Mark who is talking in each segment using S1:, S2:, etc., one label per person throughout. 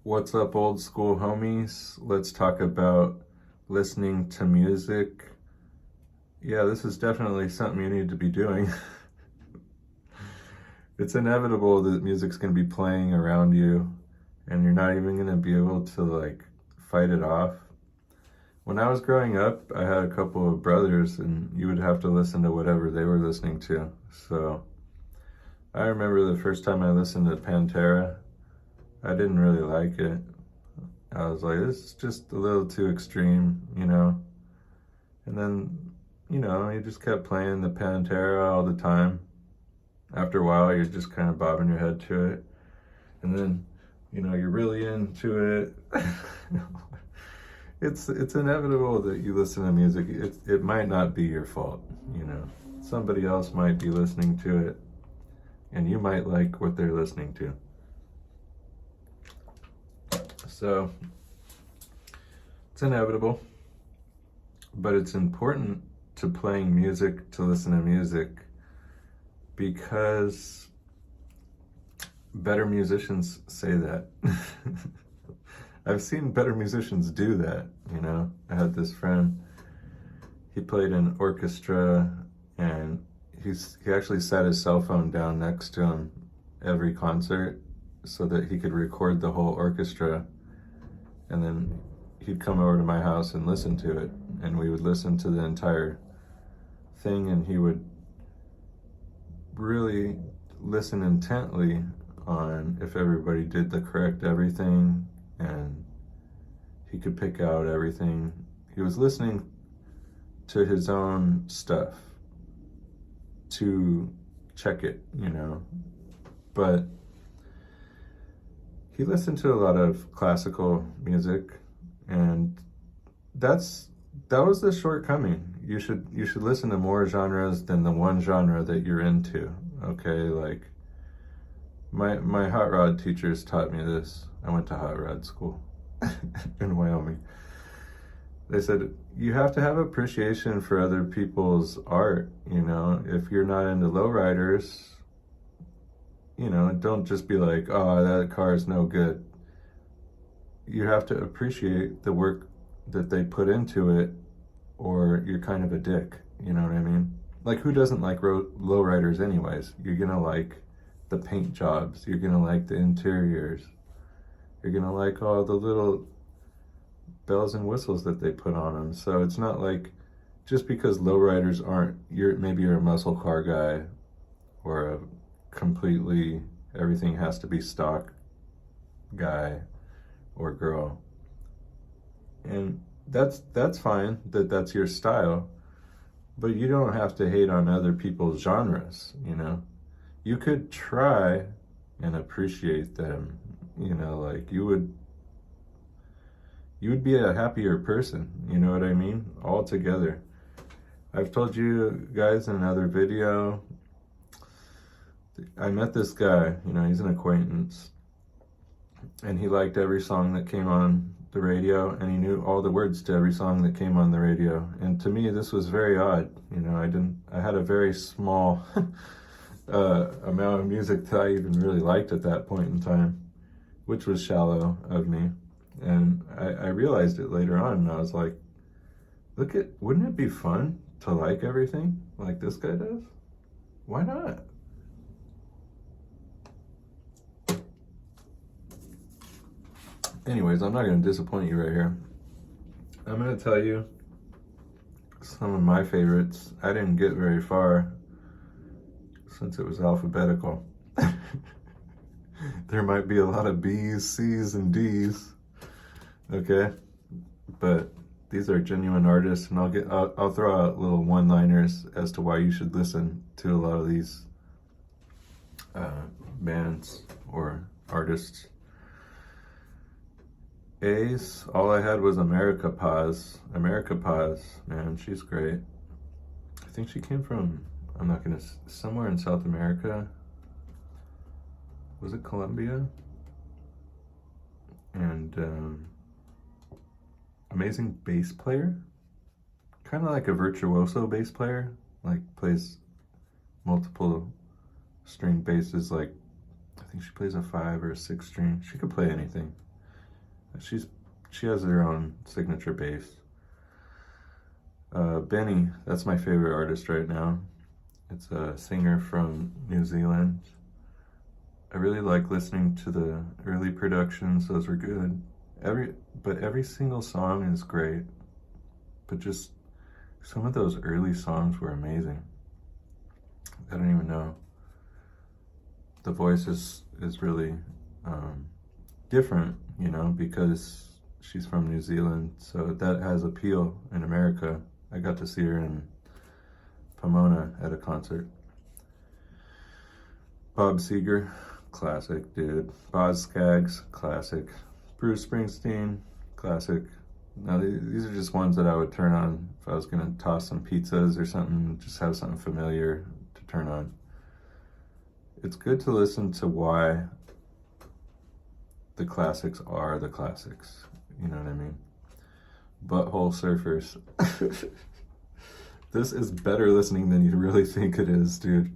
S1: What's up, old school homies? Let's talk about listening to music. Yeah, this is definitely something you need to be doing. It's inevitable that music's going to be playing around you and you're not even going to be able to fight it off. When I was growing up, I had a couple of brothers and you would have to listen to whatever they were listening to. So I remember the first time I listened to Pantera, I didn't really like it. I was like, this is just a little too extreme, And then, he just kept playing the Pantera all the time. After a while, you're just kind of bobbing your head to it. And then, you're really into it. It's inevitable that you listen to music. It might not be your fault, Somebody else might be listening to it, and you might like what they're listening to. So it's inevitable, but it's important to playing music, to listen to music, because better musicians say that. I've seen better musicians do that, I had this friend, he played in orchestra, and he actually sat his cell phone down next to him every concert so that he could record the whole orchestra. And then he'd come over to my house and listen to it, and we would listen to the entire thing, and he would really listen intently on if everybody did the correct everything, and he could pick out everything. He was listening to his own stuff to check it, but he listened to a lot of classical music, and that was the shortcoming. You should listen to more genres than the one genre that you're into. Okay, like my hot rod teachers taught me this. I went to hot rod school in Wyoming. They said you have to have appreciation for other people's art. If you're not into lowriders, don't just be like, oh, that car is no good. You have to appreciate the work that they put into it, or you're kind of a dick, you know what I mean? Like, who doesn't like lowriders anyways? You're gonna like the paint jobs, you're gonna like the interiors, you're gonna like all the little bells and whistles that they put on them. So it's not like, just because lowriders aren't, maybe you're a muscle car guy, or a completely everything has to be stock guy or girl, and that's fine that that's your style, but you don't have to hate on other people's genres. You could try and appreciate them, like you would be a happier person, you know what I mean, altogether. I've told you guys in another video, I met this guy, he's an acquaintance, and he liked every song that came on the radio, and he knew all the words to every song that came on the radio. And to me, this was very odd. I had a very small amount of music that I even really liked at that point in time, which was shallow of me. And I realized it later on, and I was like, wouldn't it be fun to like everything like this guy does? Why not? Anyways, I'm not going to disappoint you right here. I'm going to tell you some of my favorites. I didn't get very far since it was alphabetical. There might be a lot of B's, C's, and D's. Okay? But these are genuine artists, and I'll throw out little one-liners as to why you should listen to a lot of these bands or artists. Ace, all I had was America Paz. America Paz, man, she's great. I think she came from, somewhere in South America. Was it Colombia? And amazing bass player. Kind of like a virtuoso bass player. Like, plays multiple string basses. Like, I think she plays a 5 or a 6 string. She could play anything. She has her own signature bass. Benny, that's my favorite artist right now. It's a singer from New Zealand. I really like listening to the early productions. Those were good. Every single song is great. But just some of those early songs were amazing. I don't even know. The voice is really different, you know, because she's from New Zealand, so that has appeal in America. I got to see her in Pomona at a concert. Bob Seger, classic, dude. Boz Scaggs, classic. Bruce Springsteen, classic. Now, these are just ones that I would turn on if I was going to toss some pizzas or something, just have something familiar to turn on. It's good to listen to why the classics are the classics. You know what I mean? Butthole Surfers. This is better listening than you really think it is, dude.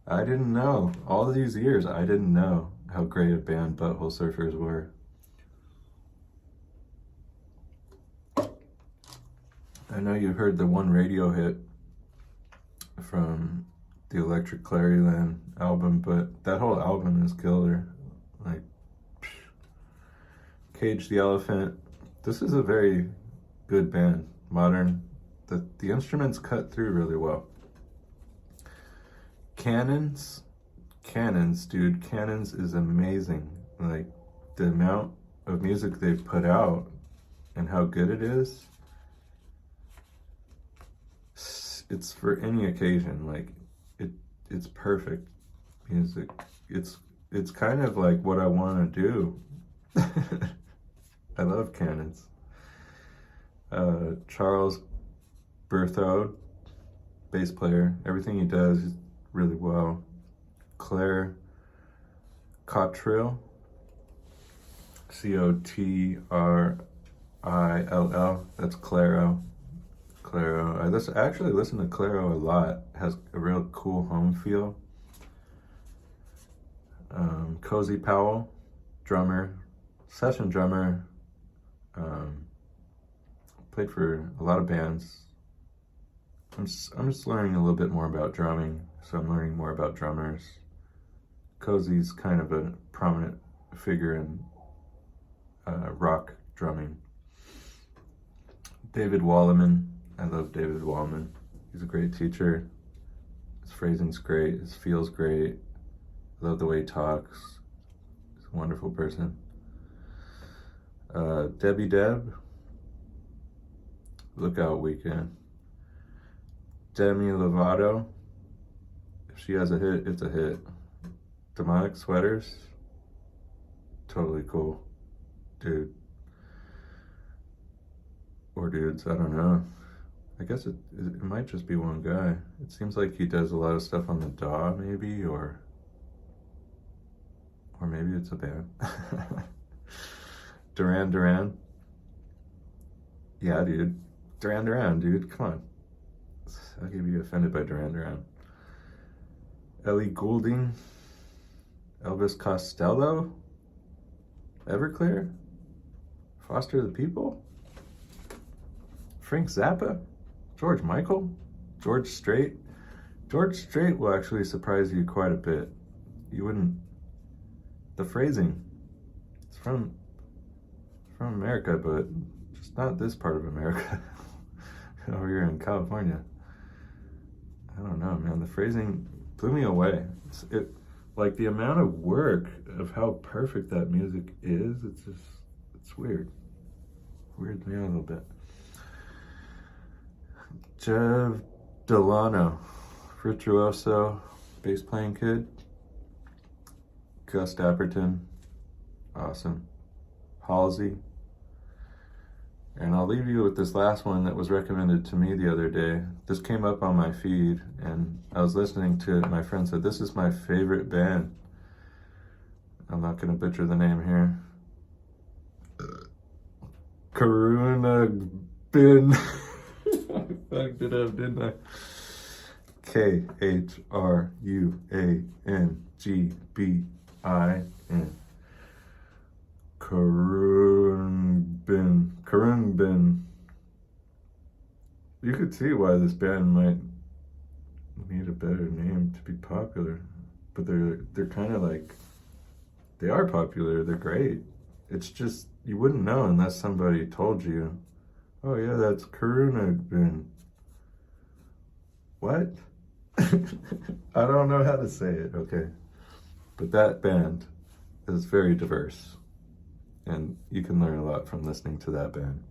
S1: I didn't know. All these years, I didn't know how great a band Butthole Surfers were. I know you heard the one radio hit from the Electric Claryland album, but that whole album is killer. Like, Cage the Elephant. This is a very good band. Modern. The instruments cut through really well. Cannons, dude. Cannons is amazing. Like, the amount of music they've put out and how good it is. It's for any occasion. Like, it's perfect music. It's kind of like what I want to do. I love Cannons. Charles Berthaud, bass player. Everything he does is really well. Claire Cottrill, Cotrill. That's Claro. I actually listen to Claro a lot. Has a real cool home feel. Cozy Powell, drummer, session drummer. Played for a lot of bands. I'm just learning a little bit more about drumming, so I'm learning more about drummers. Cozy's kind of a prominent figure in rock drumming. David Walliman. I love David Wallman. He's a great teacher. His phrasing's great. His feel's great. I love the way he talks. He's a wonderful person. Debbie Deb. Lookout Weekend. Demi Lovato. If she has a hit, it's a hit. Demonic Sweaters. Totally cool. Dude. Or dudes, I don't know. I guess it might just be one guy. It seems like he does a lot of stuff on the DAW, maybe, or maybe it's a band. Duran. Yeah, dude. Duran, dude. Come on. How can you be offended by Duran? Ellie Goulding. Elvis Costello. Everclear. Foster the People. Frank Zappa. George Michael. George Strait. George Strait will actually surprise you quite a bit. You wouldn't. The phrasing. It's from America, but just not this part of America. Over here in California. I don't know, man. The phrasing blew me away. Like the amount of work of how perfect that music is. It's weird. Weirds me out a little bit. Jeff Delano, virtuoso, bass playing kid. Gus Dapperton, awesome. Halsey. And I'll leave you with this last one that was recommended to me the other day. This came up on my feed, and I was listening to it. My friend said, "This is my favorite band." I'm not going to butcher the name here. Karuna Bin. I fucked it up, didn't I? KHRUANGBIN. Karuna. even been, you could see why this band might need a better name to be popular, but they're kind of like, they are popular, they're great. It's just, you wouldn't know unless somebody told you, oh yeah, that's Karuna Bin. What? I don't know how to say it, okay. But that band is very diverse, and you can learn a lot from listening to that band.